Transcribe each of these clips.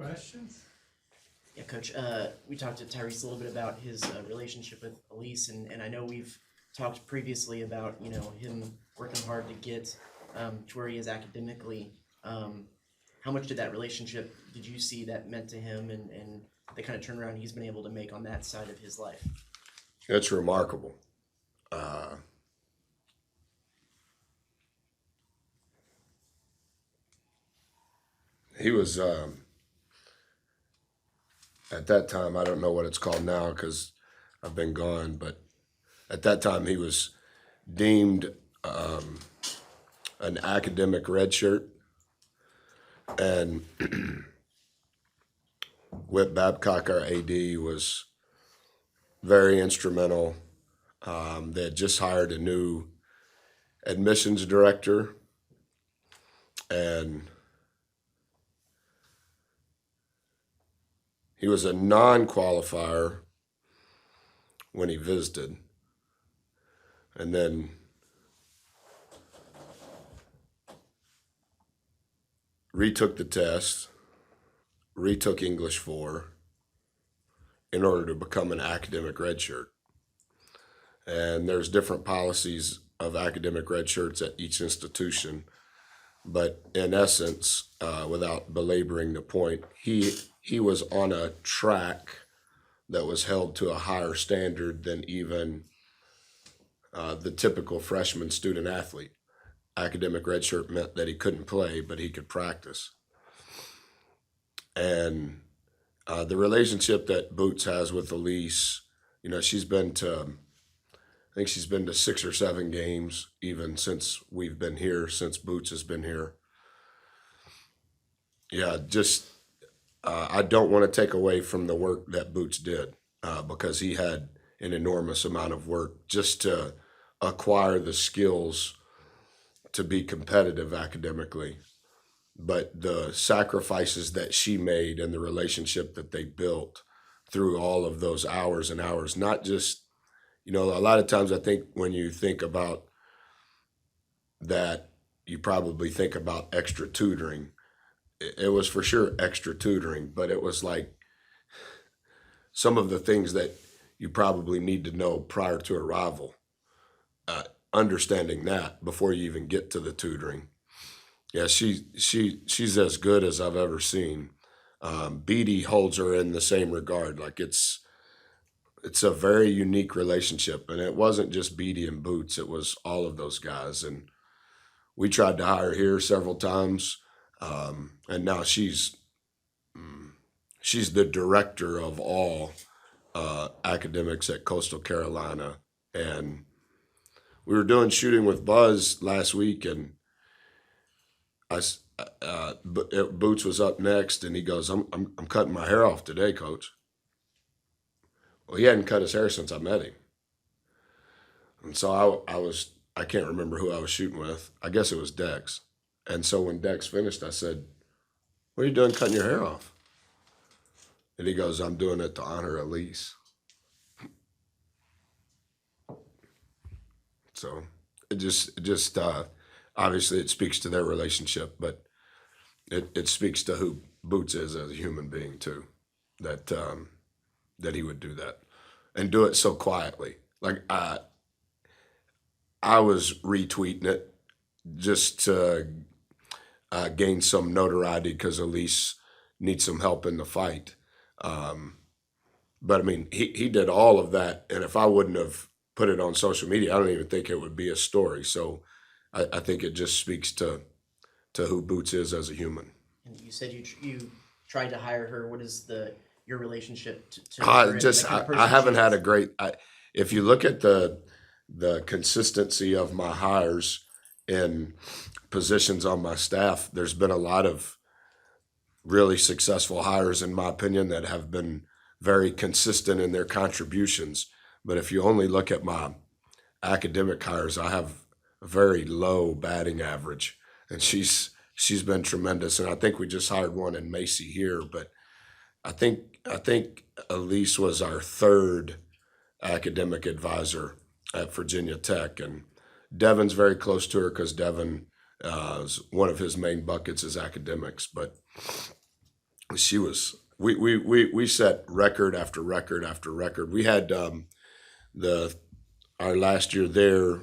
Questions? Yeah, Coach. We talked to Tyrese a little bit about his relationship with Elise, and I know we've talked previously about him working hard to get to where he is academically. How much did that relationship did you see that meant to him, and the kind of turnaround he's been able to make on that side of his life? It's remarkable. Uh, he was at that time. I don't know what it's called now because I've been gone. But at that time, he was deemed an academic red shirt, and Whit Babcock, our AD, was very instrumental. They had just hired a new admissions director, and he was a non-qualifier when he visited, and then retook the test, retook English 4 in order to become an academic redshirt. And there's different policies of academic red shirts at each institution. But in essence, without belaboring the point, he was on a track that was held to a higher standard than even the typical freshman student athlete. Academic redshirt meant that he couldn't play, but he could practice. And the relationship that Boots has with Elise, she's been to, I think she's been to 6 or 7 games, even since we've been here, since Boots has been here. Yeah, just I don't want to take away from the work that Boots did because he had an enormous amount of work just to acquire the skills to be competitive academically. But the sacrifices that she made and the relationship that they built through all of those hours and hours, not just, a lot of times I think when you think about that, you probably think about extra tutoring. It was for sure extra tutoring, but it was like some of the things that you probably need to know prior to arrival, understanding that before you even get to the tutoring. Yeah, she's as good as I've ever seen. Beatty holds her in the same regard. Like it's a very unique relationship, and it wasn't just Beatty and Boots; it was all of those guys. And we tried to hire here several times, and now she's the director of all academics at Coastal Carolina. And we were doing shooting with Buzz last week, and Boots was up next, and he goes, "I'm cutting my hair off today, Coach." Well, he hadn't cut his hair since I met him, and so I can't remember who I was shooting with. I guess it was Dex. And so when Dex finished, I said, "What are you doing cutting your hair off?" And he goes, "I'm doing it to honor Elise." So it just obviously it speaks to their relationship, but it speaks to who Boots is as a human being too, that that he would do that and do it so quietly. Like I was retweeting it just to gain some notoriety because Elise needs some help in the fight. But I mean, he did all of that, and if I wouldn't have put it on social media, I don't even think it would be a story. So I think it just speaks to who Boots is as a human. And you said you tried to hire her. What is your relationship to I her and just the kind of I person haven't she had is? a great. If you look at the consistency of my hires in positions on my staff, there's been a lot of really successful hires, in my opinion, that have been very consistent in their contributions. But if you only look at my academic hires, I have a very low batting average, and she's been tremendous. And I think we just hired one in Macy here, but I think Elise was our 3rd academic advisor at Virginia Tech, and Devin's very close to her because Devin one of his main buckets is academics. But she was. We set record after record after record. We had the our last year there.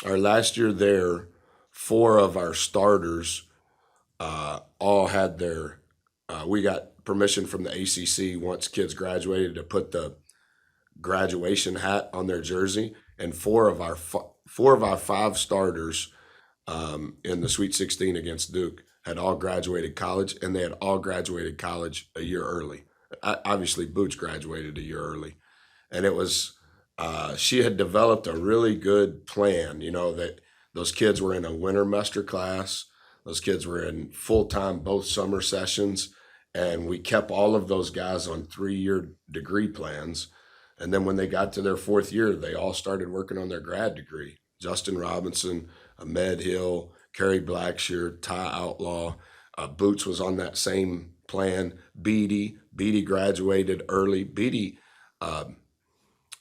Our last year there, four of our starters all had their. We got permission from the ACC once kids graduated to put the graduation hat on their jersey, and four of our five starters in the Sweet 16 against Duke had all graduated college, and they had all graduated college a year early. Obviously, Boots graduated a year early, and it was she had developed a really good plan. You know that those kids were in a winter master class. Those kids were in full time both summer sessions, and we kept all of those guys on 3-year degree plans. And then when they got to their fourth year, they all started working on their grad degree. Justin Robinson, Ahmed Hill, Kerry Blackshear, Ty Outlaw. Boots was on that same plan. Beatty graduated early. Beatty, the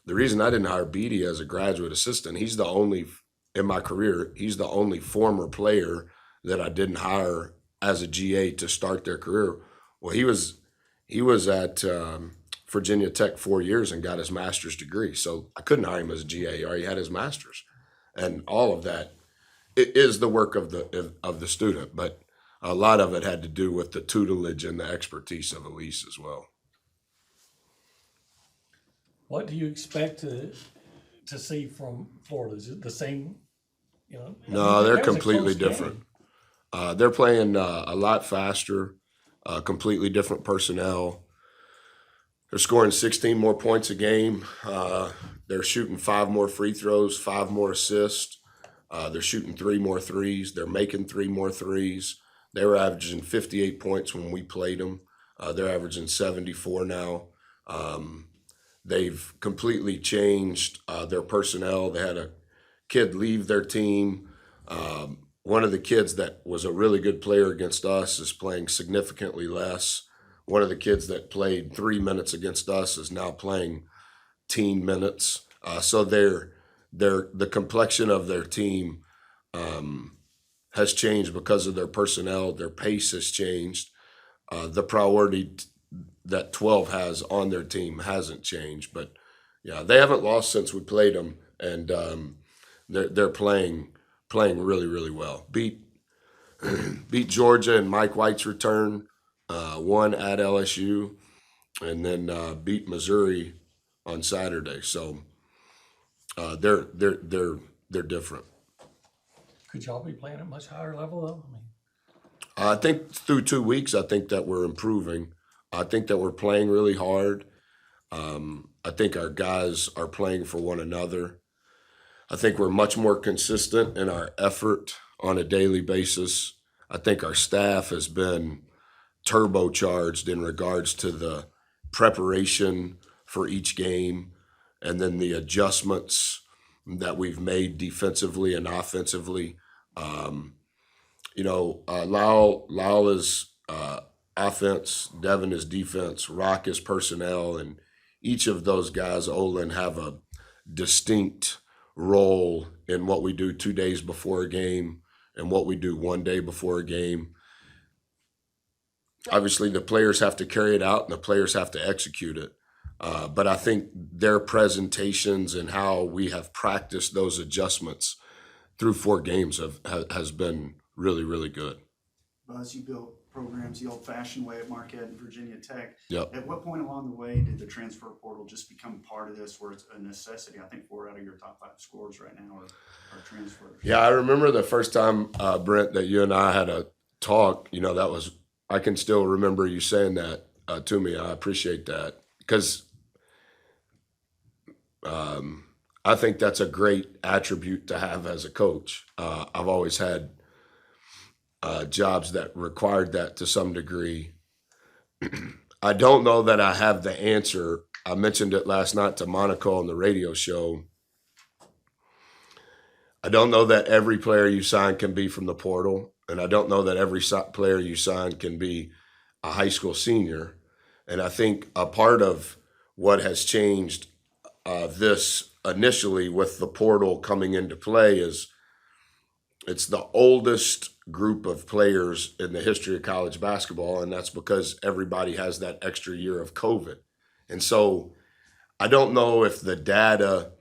reason I didn't hire Beatty as a graduate assistant, he's the only, in my career, he's the only former player that I didn't hire as a GA to start their career. Well, he was at Virginia Tech 4 years and got his master's degree. So I couldn't hire him as a GA. He already had his master's, and all of that is the work of the student. But a lot of it had to do with the tutelage and the expertise of Elise as well. What do you expect to see from Florida? Is it the same? You know, No, they're that was a completely close different. game. They're playing a lot faster, completely different personnel. They're scoring 16 more points a game. They're shooting 5 more free throws, 5 more assists. They're shooting 3 more threes. They're making 3 more threes. They were averaging 58 points when we played them. They're averaging 74 now. They've completely changed their personnel. They had a kid leave their team. One of the kids that was a really good player against us is playing significantly less. One of the kids that played 3 minutes against us is now playing teen minutes. So the complexion of their team has changed because of their personnel. Their pace has changed. The priority that 12 has on their team hasn't changed. But yeah, they haven't lost since we played them, and they're playing really, really well. Beat Georgia and Mike White's return. Won at LSU, and then beat Missouri on Saturday. So they're different. Could y'all be playing at much higher level though? I mean, I think through 2 weeks, I think that we're improving. I think that we're playing really hard. I think our guys are playing for one another. I think we're much more consistent in our effort on a daily basis. I think our staff has been turbocharged in regards to the preparation for each game and then the adjustments that we've made defensively and offensively. Lyle is offense, Devin is defense, Rock is personnel, and each of those guys, Olin, have a distinct role in what we do 2 days before a game and what we do 1 day before a game. Obviously, the players have to carry it out and the players have to execute it. But I think their presentations and how we have practiced those adjustments through 4 games has been really, really good. Buzz, you built programs the old-fashioned way at Marquette and Virginia Tech. Yep. At what point along the way did the transfer portal just become part of this where it's a necessity? I think 4 out of your top 5 scorers right now are transfers. Yeah, I remember the first time, Brent, that you and I had a talk. I can still remember you saying that to me. I appreciate that because I think that's a great attribute to have as a coach. I've always had jobs that required that to some degree. I don't know that I have the answer. I mentioned it last night to Monica on the radio show. I don't know that every player you sign can be from the portal, and I don't know that every player you sign can be a high school senior. And I think a part of what has changed this initially with the portal coming into play is, it's the oldest group of players in the history of college basketball, and that's because everybody has that extra year of COVID. And so I don't know if the data,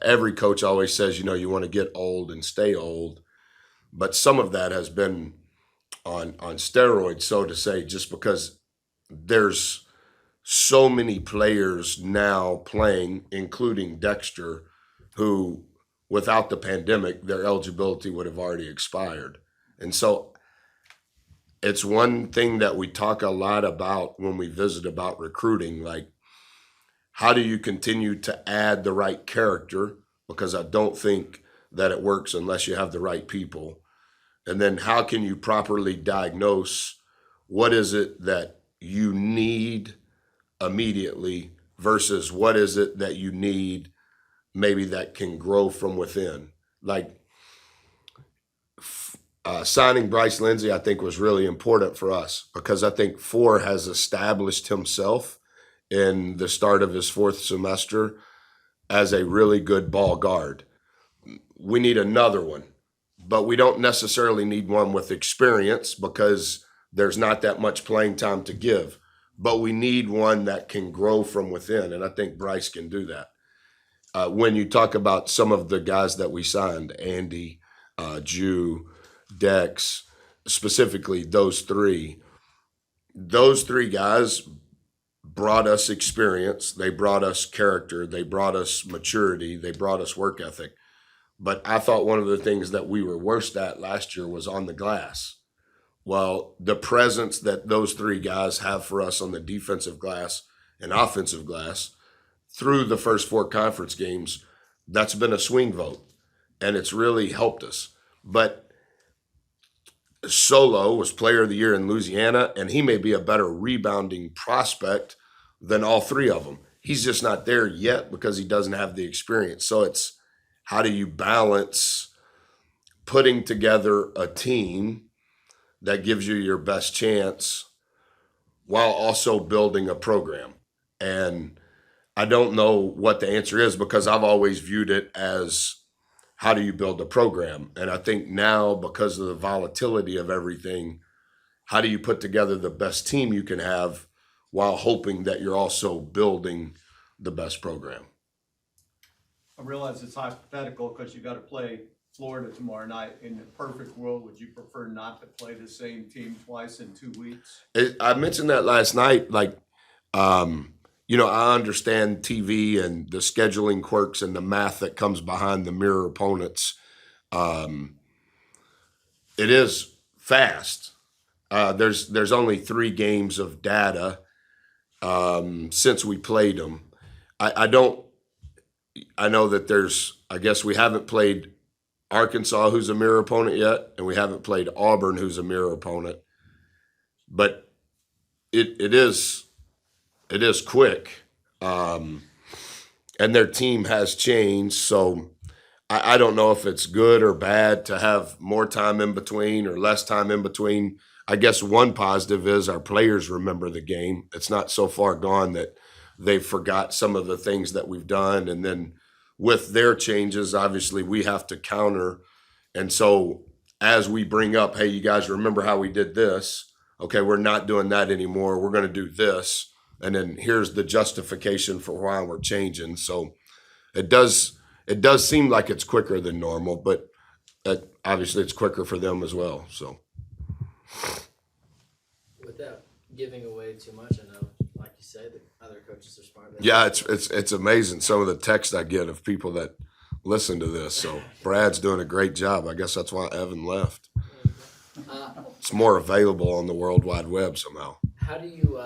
every coach always says, you want to get old and stay old, but some of that has been on steroids, so to say, just because there's so many players now playing, including Dexter, who without the pandemic, their eligibility would have already expired. And so it's one thing that we talk a lot about when we visit about recruiting, like how do you continue to add the right character? Because I don't think that it works unless you have the right people. And then how can you properly diagnose what is it that you need immediately versus what is it that you need maybe that can grow from within. Like signing Bryce Lindsey, I think was really important for us because I think Four has established himself in the start of his fourth semester as a really good ball guard. We need another one, but we don't necessarily need one with experience because there's not that much playing time to give. But we need one that can grow from within, and I think Bryce can do that. When you talk about some of the guys that we signed, Andy, Jew, Dex, specifically those three guys brought us experience, they brought us character, they brought us maturity, they brought us work ethic. But I thought one of the things that we were worst at last year was on the glass. Well, the presence that those three guys have for us on the defensive glass and offensive glass through the first four conference games, that's been a swing vote, and it's really helped us. But Solo was player of the year in Louisiana, and he may be a better rebounding prospect than all three of them. He's just not there yet because he doesn't have the experience. So it's how do you balance putting together a team that gives you your best chance while also building a program? And I don't know what the answer is because I've always viewed it as how do you build a program? And I think now because of the volatility of everything, how do you put together the best team you can have while hoping that you're also building the best program? I realize it's hypothetical because you got to play Florida tomorrow night. In the perfect world, would you prefer not to play the same team twice in 2 weeks? I mentioned that last night. Like, I understand TV and the scheduling quirks and the math that comes behind the mirror opponents. It is fast. There's only 3 games of data since we played them. I know that I guess we haven't played Arkansas, who's a mirror opponent yet, and we haven't played Auburn, who's a mirror opponent. But it is quick, and their team has changed. So I don't know if it's good or bad to have more time in between or less time in between. I guess one positive is our players remember the game. It's not so far gone that they forgot some of the things that we've done. And then with their changes, obviously we have to counter. And so as we bring up, hey, you guys remember how we did this? Okay, we're not doing that anymore. We're going to do this. And then here's the justification for why we're changing. So it does seem like it's quicker than normal, but obviously it's quicker for them as well. So without giving away too much, I know, like you said, the other coaches are smart. yeah, it's amazing some of the text I get of people that listen to this. So Brad's doing a great job. I guess that's why Evan left. It's more available on the World Wide Web somehow. How do you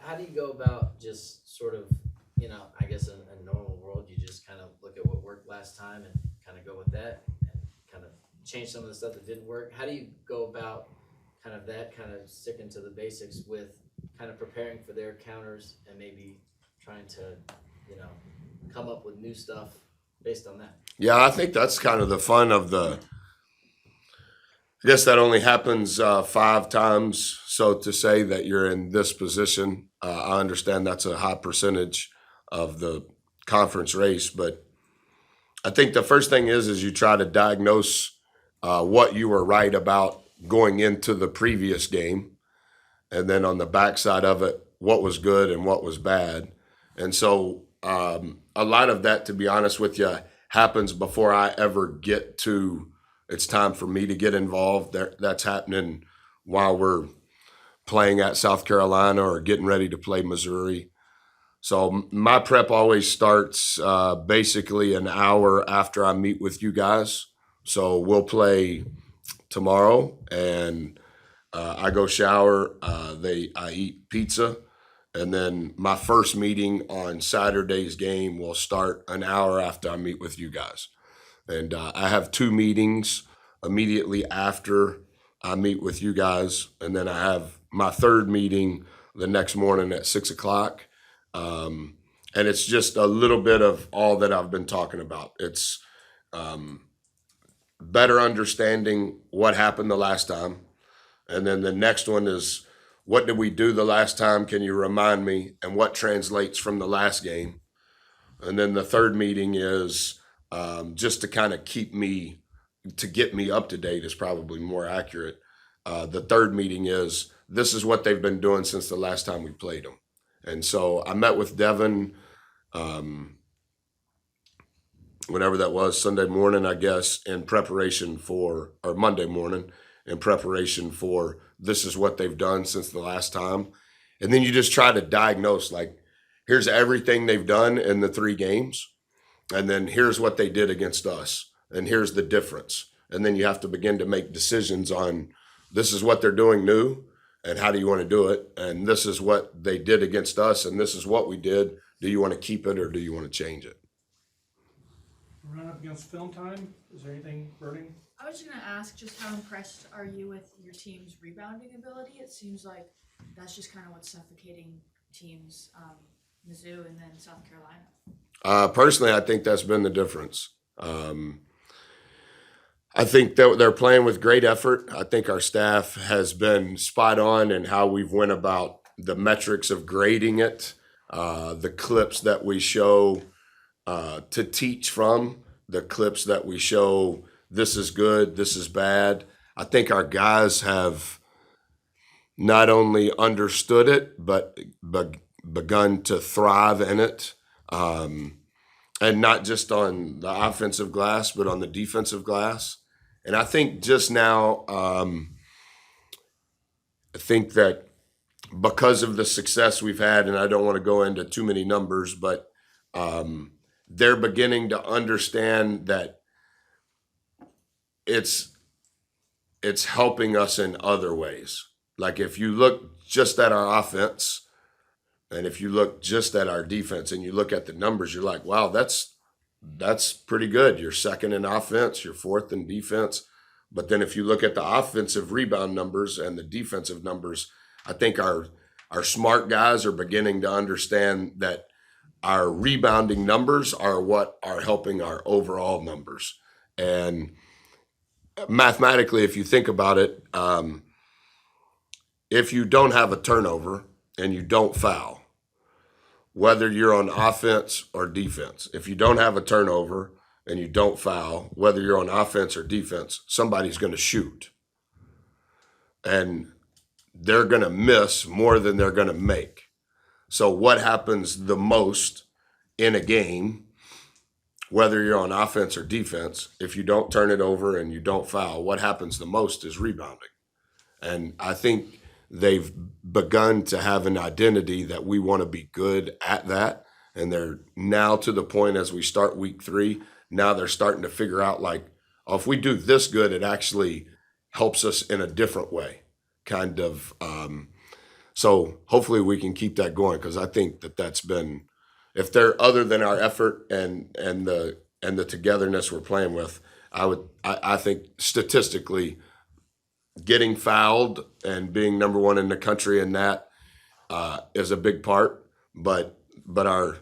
how do you go about just sort of, I guess in a normal world, you just kind of look at what worked last time and kind of go with that and kind of change some of the stuff that didn't work. How do you go about kind of sticking to the basics with kind of preparing for their counters and maybe trying to, come up with new stuff based on that? Yeah, I think that's kind of the fun of I guess that only happens 5 times. So to say that you're in this position, I understand that's a high percentage of the conference race. But I think the first thing is you try to diagnose what you were right about going into the previous game. And then on the backside of it, what was good and what was bad. And so a lot of that, to be honest with you, happens before I ever get to it's time for me to get involved. That's happening while we're playing at South Carolina or getting ready to play Missouri. So my prep always starts basically an hour after I meet with you guys. So we'll play tomorrow, and I go shower. I eat pizza, and then my first meeting on Saturday's game will start an hour after I meet with you guys. And I have 2 meetings immediately after I meet with you guys, and then I have my 3rd meeting the next morning at 6 o'clock. And it's just a little bit of all that I've been talking about. It's better understanding what happened the last time. And then the next one is, what did we do the last time? Can you remind me? And what translates from the last game? And then the 3rd meeting is just to kind of get me up to date is probably more accurate. The 3rd meeting is, this is what they've been doing since the last time we played them. And so I met with Devin, whenever that was, Sunday morning, I guess, in preparation for, or Monday morning, in preparation for this is what they've done since the last time. And then you just try to diagnose, like, here's everything they've done in the 3 games. And then here's what they did against us. And here's the difference. And then you have to begin to make decisions on, this is what they're doing new, and how do you want to do it? And this is what they did against us, and this is what we did. Do you want to keep it or do you want to change it? Run up against film time, is there anything burning? I was gonna ask, just how impressed are you with your team's rebounding ability? It seems like that's just kind of what's suffocating teams, Mizzou and then South Carolina. Personally, I think that's been the difference. I think that they're playing with great effort. I think our staff has been spot on in how we've went about the metrics of grading it, the clips that we show to teach from, the clips that we show, this is good, this is bad. I think our guys have not only understood it, but begun to thrive in it. And not just on the offensive glass, but on the defensive glass. And I think just now, I think that because of the success we've had, and I don't want to go into too many numbers, but they're beginning to understand that it's helping us in other ways. Like if you look just at our offense, and if you look just at our defense and you look at the numbers, you're like, wow, that's pretty good. You're 2nd in offense, you're 4th in defense. But then if you look at the offensive rebound numbers and the defensive numbers, I think our smart guys are beginning to understand that our rebounding numbers are what are helping our overall numbers. And mathematically, if you think about it, if you don't have a turnover and you don't foul, whether you're on offense or defense, if you don't have a turnover and you don't foul, whether you're on offense or defense, somebody's going to shoot. And they're going to miss more than they're going to make. So what happens the most in a game, whether you're on offense or defense, if you don't turn it over and you don't foul, what happens the most is rebounding. And I think they've begun to have an identity that we want to be good at that. And they're now to the point as we start week 3, now they're starting to figure out like, oh, if we do this good, it actually helps us in a different way, kind of. So hopefully we can keep that going, because I think that that's been, if they're other than our effort and the togetherness we're playing with, I think statistically, getting fouled and being number 1 in the country in that is a big part, but our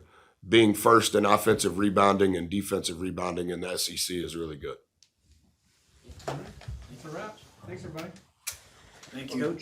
being first in offensive rebounding and defensive rebounding in the SEC is really good. All right, that's a wrap. Thanks, everybody. Thank you.